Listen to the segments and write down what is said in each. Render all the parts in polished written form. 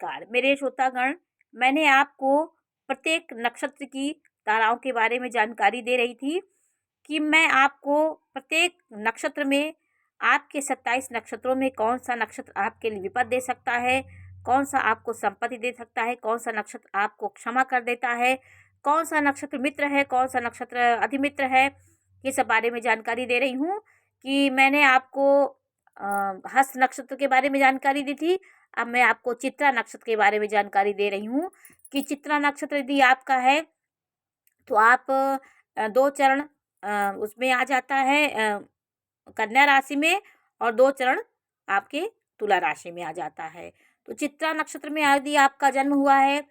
नमस्कार मेरे श्रोतागण। मैंने आपको प्रत्येक नक्षत्र की ताराओं के बारे में जानकारी दे रही थी कि मैं आपको प्रत्येक नक्षत्र में आपके 27 नक्षत्रों में कौन सा नक्षत्र आपके लिए विपद दे सकता है, कौन सा आपको संपत्ति दे सकता है, कौन सा नक्षत्र आपको क्षमा कर देता है, कौन सा नक्षत्र मित्र है, कौन सा नक्षत्र अधिमित्र है। ये सब बारे में जानकारी दे रही हूँ कि मैंने आपको हस्त नक्षत्र के बारे में जानकारी दी थी। अब मैं आपको चित्रा नक्षत्र के बारे में जानकारी दे रही हूँ कि चित्रा नक्षत्र यदि आपका है तो आप 2 चरण उसमें आ जाता है, कन्या राशि में, और 2 चरण आपके तुला राशि में आ जाता है। तो चित्रा नक्षत्र में यदि आपका जन्म हुआ है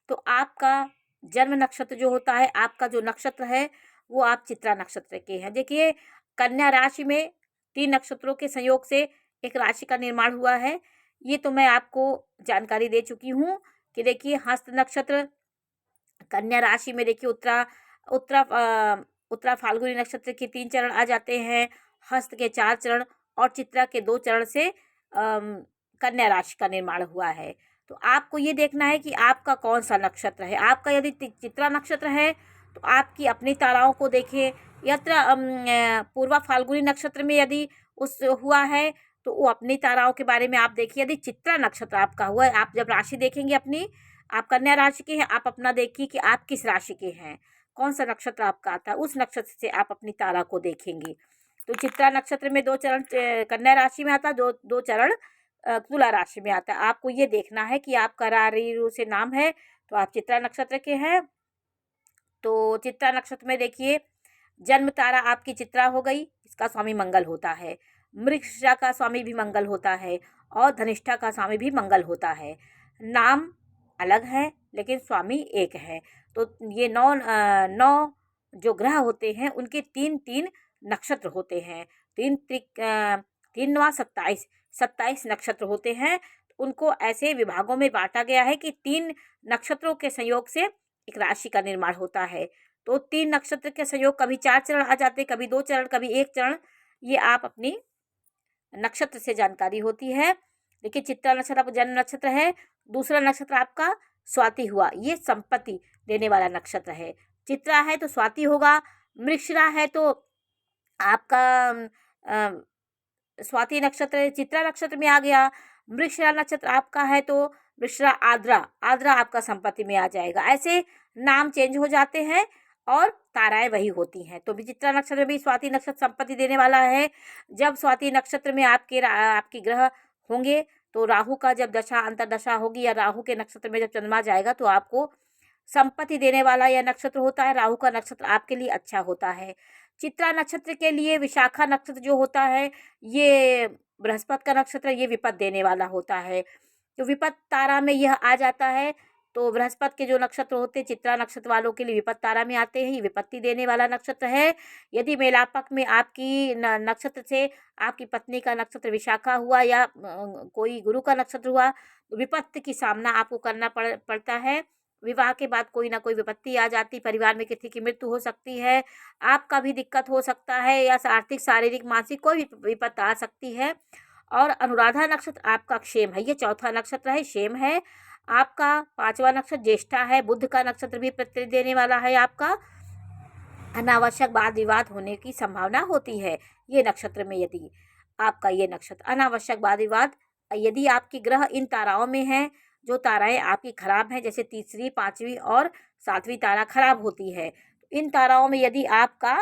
तो आपका जन्म नक्षत्र जो होता है, आपका जो नक्षत्र है वो आप चित्रा नक्षत्र के हैं। देखिए, कन्या राशि में 3 नक्षत्रों के संयोग से एक राशि का निर्माण हुआ है। ये तो मैं आपको जानकारी दे चुकी हूँ कि देखिए, हस्त नक्षत्र कन्या राशि में देखिए उत्तरा उत्तरा फाल्गुनी नक्षत्र के 3 चरण आ जाते हैं, हस्त के 4 चरण और चित्रा के 2 चरण से कन्या राशि का निर्माण हुआ है। तो आपको ये देखना है कि आपका कौन सा नक्षत्र है। आपका यदि चित्रा नक्षत्र है तो आपकी अपनी ताराओं को देखिए। यत्र पूर्वा फाल्गुनी नक्षत्र में यदि उस हुआ है तो वो अपनी ताराओं के बारे में आप देखिए। यदि चित्रा नक्षत्र आपका हुआ है, आप जब राशि देखेंगे अपनी, आप कन्या राशि के हैं, आप अपना देखिए कि आप किस राशि के हैं, कौन सा नक्षत्र आपका आता है, उस नक्षत्र से आप अपनी तारा को देखेंगे। तो चित्रा नक्षत्र में 2 चरण कन्या राशि में आता है, दो चरण तुला राशि में आता है। आपको ये देखना है कि आपका रारिरु से नाम है तो आप चित्रा नक्षत्र के हैं। तो चित्रा नक्षत्र में देखिए, जन्म तारा आपकी चित्रा हो गई, इसका स्वामी मंगल होता है। मृगशिरा का स्वामी भी मंगल होता है और धनिष्ठा का स्वामी भी मंगल होता है। नाम अलग है लेकिन स्वामी एक है। तो ये 9 जो ग्रह होते हैं उनके 3 नक्षत्र होते हैं। 3 9 27 नक्षत्र होते हैं। उनको ऐसे विभागों में बांटा गया है कि 3 नक्षत्रों के संयोग से एक राशि का निर्माण होता है। तो 3 नक्षत्र के संयोग, कभी 4 चरण आ जाते, कभी 2 चरण, कभी 1 चरण। ये आप अपनी नक्षत्र से जानकारी होती है। देखिए, चित्रा नक्षत्र आपका जन्म नक्षत्र है। दूसरा नक्षत्र आपका स्वाति हुआ, ये संपत्ति देने वाला नक्षत्र है। चित्रा है तो स्वाति होगा, मृगशिरा है तो आपका स्वाति नक्षत्र चित्रा नक्षत्र में आ गया। मृगशिरा नक्षत्र आपका है तो मृगशिरा आद्रा आपका संपत्ति में आ जाएगा। ऐसे नाम चेंज हो जाते हैं और ताराएं वही होती हैं। तो चित्रा नक्षत्र में भी स्वाति नक्षत्र संपत्ति देने वाला है। जब स्वाति नक्षत्र में आपके ग्रह होंगे तो राहु का जब दशा अंतर्दशा होगी या राहु के नक्षत्र में जब चंद्रमा जाएगा तो आपको संपत्ति देने वाला यह नक्षत्र होता है। राहु का नक्षत्र आपके लिए अच्छा होता है। चित्रा नक्षत्र के लिए विशाखा नक्षत्र जो होता है, ये बृहस्पति का नक्षत्र, ये विपद देने वाला होता है। तो विपद तारा में यह आ जाता है। तो बृहस्पति के जो नक्षत्र होते हैं चित्रा नक्षत्र वालों के लिए विपद तारा में आते हैं। ये विपत्ति देने वाला नक्षत्र है। यदि मेलापक में आपकी नक्षत्र से आपकी पत्नी का नक्षत्र विशाखा हुआ या कोई गुरु का नक्षत्र हुआ तो विपत्ति की सामना आपको करना पड़ता है। विवाह के बाद कोई ना कोई विपत्ति आ जाती, परिवार में किसी की मृत्यु हो सकती है, आपका भी दिक्कत हो सकता है, या आर्थिक शारीरिक मानसिक कोई भी विपत्ति आ सकती है। और अनुराधा नक्षत्र आपका क्षेम है, ये चौथा नक्षत्र है, क्षेम है। आपका 5वां नक्षत्र ज्येष्ठा है, बुध का नक्षत्र भी प्रत्यय देने वाला है। आपका अनावश्यक वाद विवाद होने की संभावना होती है। ये नक्षत्र में यदि आपका ये नक्षत्र अनावश्यक वाद विवाद, यदि आपकी ग्रह इन ताराओं में है, जो ताराएं आपकी खराब हैं, जैसे तीसरी, 5वीं और 7वीं तारा खराब होती है, इन ताराओं में यदि आपका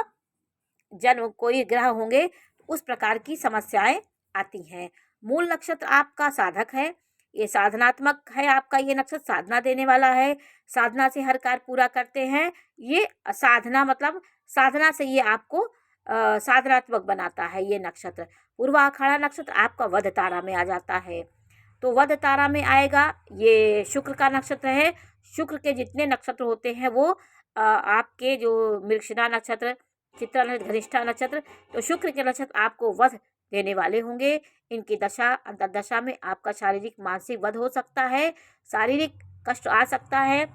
जन्म कोई ग्रह होंगे तो उस प्रकार की समस्याएं आती हैं। मूल नक्षत्र आपका साधक है, ये साधनात्मक है। आपका ये नक्षत्र साधना देने वाला है, साधना से हर कार्य पूरा करते हैं। ये साधना मतलब साधना से ये आपको साधनात्मक बनाता है ये नक्षत्र। पूर्वा आषाढ़ा नक्षत्र आपका वध तारा में आ जाता है। तो वध तारा में आएगा, ये शुक्र का नक्षत्र है। शुक्र के जितने नक्षत्र होते हैं वो आपके जो मृगशिरा नक्षत्र, चित्रा नक्षत्र, धनिष्ठा नक्षत्र, तो शुक्र के नक्षत्र आपको वध देने वाले होंगे। इनकी दशा अंतर्दशा में आपका शारीरिक मानसिक वध हो सकता है, शारीरिक कष्ट आ सकता है।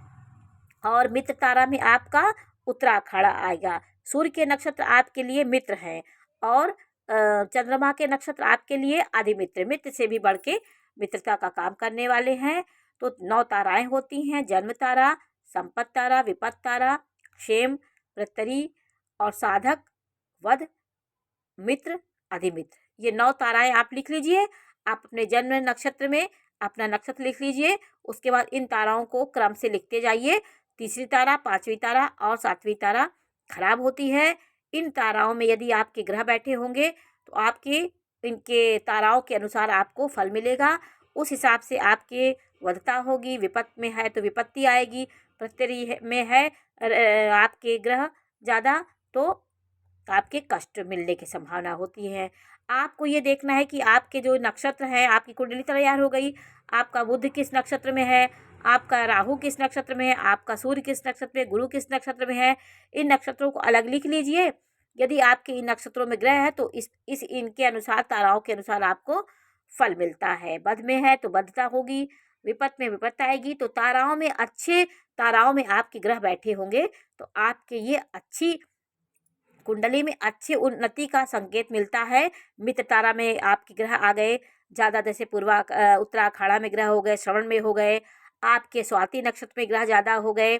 और मित्र तारा में आपका उत्तराखंड आएगा। सूर्य के नक्षत्र आपके लिए मित्र हैं और चंद्रमा के नक्षत्र आपके लिए आदि मित्र से भी बढ़ के मित्रता का काम करने वाले हैं। तो 9 ताराएं होती हैं। जन्म तारा, संपत तारा, विपत तारा, क्षेम, प्रत्यरी और साधक, वध, मित्र, अधिमित्र। ये 9 ताराएं आप लिख लीजिए। आप अपने जन्म नक्षत्र में अपना नक्षत्र लिख लीजिए। उसके बाद इन ताराओं को क्रम से लिखते जाइए। तीसरी तारा, पांचवी तारा और सातवीं तारा खराब होती है। इन ताराओं में यदि आपके ग्रह बैठे होंगे तो आपके इनके ताराओं के अनुसार आपको फल मिलेगा। उस हिसाब से आपके वधता होगी। विपत्त में है तो विपत्ति आएगी। प्रत्यरी में है आपके ग्रह ज़्यादा तो आपके कष्ट मिलने की संभावना होती है। आपको ये देखना है कि आपके जो नक्षत्र हैं, आपकी कुंडली तैयार हो गई। आपका बुध किस नक्षत्र में है, आपका राहु किस नक्षत्र में है, आपका सूर्य किस नक्षत्र में, गुरु किस नक्षत्र में है। इन नक्षत्रों को अलग लिख लीजिए। यदि आपके इन नक्षत्रों में ग्रह है तो इस इनके अनुसार, ताराओं के अनुसार आपको फल मिलता है। बध में है तो बधता होगी, विपत्त में विपत्त आएगी। तो ताराओं में अच्छे ताराओं में आपके ग्रह बैठे होंगे तो आपके ये अच्छी कुंडली में अच्छी उन्नति का संकेत मिलता है। मित्र तारा में आपके ग्रह आ गए ज़्यादा, जैसे उत्तराखाड़ा में ग्रह हो गए, श्रवण में हो गए, आपके स्वाति नक्षत्र में ग्रह ज़्यादा हो गए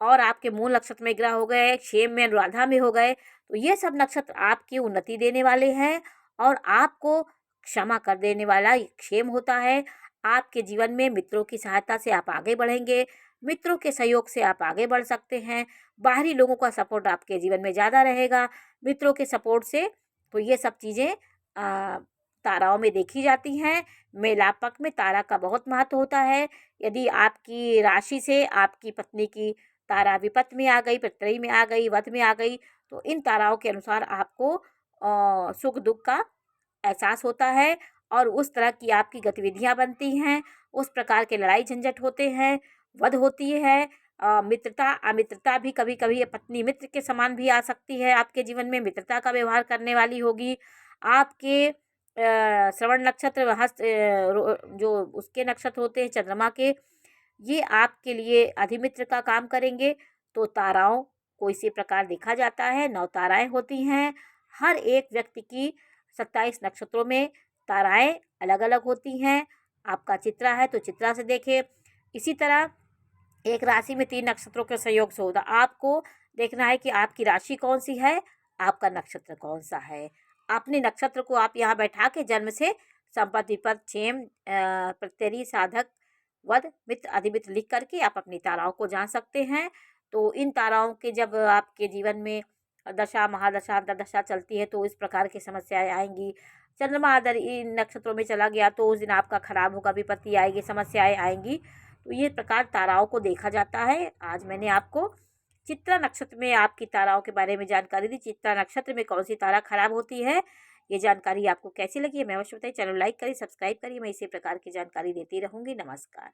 और आपके मूल नक्षत्र में ग्रह हो गए, क्षेम में, अनुराधा में हो गए। तो ये सब नक्षत्र आपकी उन्नति देने वाले हैं और आपको क्षमा कर देने वाला क्षेम होता है। आपके जीवन में मित्रों की सहायता से आप आगे बढ़ेंगे। मित्रों के सहयोग से आप आगे बढ़ सकते हैं। बाहरी लोगों का सपोर्ट आपके जीवन में ज़्यादा रहेगा। मित्रों के सपोर्ट से तो ये सब चीज़ें ताराओं में देखी जाती हैं। मेलापक में तारा का बहुत महत्व होता है। यदि आपकी राशि से आपकी पत्नी की तारा विपत्त में आ गई, प्रत्यय में आ गई, वध में आ गई तो इन ताराओं के अनुसार आपको सुख दुख का एहसास होता है और उस तरह की आपकी गतिविधियां बनती हैं। उस प्रकार के लड़ाई झंझट होते हैं, वध होती है। मित्रता अमित्रता भी कभी कभी पत्नी मित्र के समान भी आ सकती है। आपके जीवन में मित्रता का व्यवहार करने वाली होगी। आपके श्रवण नक्षत्र जो उसके नक्षत्र होते हैं चंद्रमा के, ये आपके लिए अधिमित्र का काम करेंगे। तो ताराओं को इसी प्रकार देखा जाता है। 9 ताराएं होती हैं। हर एक व्यक्ति की 27 नक्षत्रों में ताराएं अलग अलग होती हैं। आपका चित्रा है तो चित्रा से देखें। इसी तरह एक राशि में 3 नक्षत्रों के संयोग से होगा। आपको देखना है कि आपकी राशि कौन सी है, आपका नक्षत्र कौन सा है। अपने नक्षत्र को आप यहाँ बैठा के जन्म से संपत्ति, विपत्त, क्षेम, प्रत्यरी, साधक, वध, मित्र, अधिमित्र लिख करके आप अपनी ताराओं को जान सकते हैं। तो इन ताराओं के जब आपके जीवन में दशा, महादशा, अंतर्दशा चलती है तो इस प्रकार की समस्याएं आएंगी। चंद्रमा अगर इन नक्षत्रों में चला गया तो उस दिन आपका खराब होगा, विपत्ति आएगी, समस्याएं आएंगी। तो ये प्रकार ताराओं को देखा जाता है। आज मैंने आपको चित्रा नक्षत्र में आपकी ताराओं के बारे में जानकारी दी। चित्रा नक्षत्र में कौन सी तारा खराब होती है, ये जानकारी आपको कैसी लगी है मैं अवश्य बताइए। चैनल लाइक करिए, सब्सक्राइब करिए। मैं इसी प्रकार की जानकारी देती रहूँगी। नमस्कार।